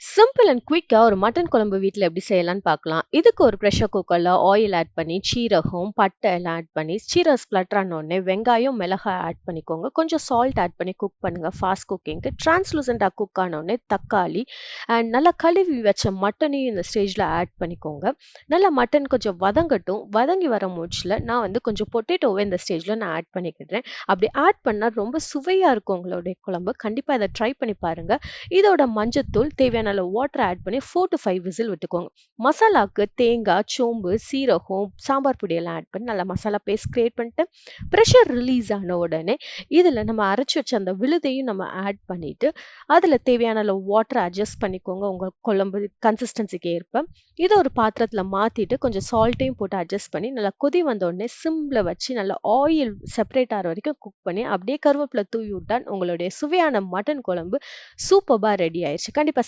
Simple and குயிக்கா ஒரு mutton குழம்பு வீட்ல எப்படி செய்யலாம்னு பார்க்கலாம். இதுக்கு ஒரு பிரஷர் குக்கர்ல ஆயில் ஆட் பண்ணி, சீரகம், பட்டை எல்லாம் ஆட் பண்ணி, சீரகம் ஸ்ப்ளட்டர் ஆன உடனே வெங்காயம், மிளகாய் ஆட் பண்ணிக்கோங்க. கொஞ்சம் சால்ட் ஆட் பண்ணி குக் பண்ணுங்க ஃபாஸ்ட் குக்கிங்க்கு. டிரான்ஸ்லூசன்ட்டா குக் ஆன உடனே தக்காளி அண்ட் நல்லா கழுவி வச்ச மட்டனையும் இந்த ஸ்டேஜ்ல ஆட் பண்ணிக்கோங்க. நல்லா மட்டன் கொஞ்சம் வதங்கட்டும். வதங்கி வர மூச்சில் நான் கொஞ்சம் பொட்டேட்டோவை இந்த ஸ்டேஜ்ல நான் ஆட் பண்ணிக்கிறேன். அப்படி ஆட் பண்ணா ரொம்ப சுவையா இருக்கும் உங்களுடைய குழம்பு. கண்டிப்பா இதை ட்ரை பண்ணி பாருங்க. இதோட மஞ்சத்தூள் தேவையான அளவு வாட்டர் ஆட் பண்ணி 4 to 5 விசில் விட்டுக்கோங்க. மசாலாக்கு தேங்காய், சோம்பு, சீரகம், சாம்பார் பொடி எல்லாம் ஆட் பண்ணி நல்லா மசாலா பேஸ்ட் கிரியேட் பண்ணிட்டு ப்ரெஷர் ரிலீஸ் ஆன உடனே இதில் நம்ம அரைச்சி வச்ச அந்த விழுதையும் நம்ம ஆட் பண்ணிட்டு அதில் தேவையான அளவு வாட்டர் அட்ஜஸ்ட் பண்ணிக்கோங்க உங்கள் குழம்பு கன்சிஸ்டன்சிக்கு ஏற்ப. இதை ஒரு பாத்திரத்தில் மாற்றிட்டு கொஞ்சம் சால்ட்டையும் போட்டு அட்ஜஸ்ட் பண்ணி நல்லா கொதி வந்த உடனே சிம்மில் வச்சு நல்லா ஆயில் செப்பரேட் ஆகிற வரைக்கும் குக் பண்ணி அப்படியே கருவேப்பிலை தூவி விட்டால் உங்களுடைய சுவையான மட்டன் குழம்பு சூப்பர்பா ரெடி ஆயிடுச்சு. கண்டிப்பா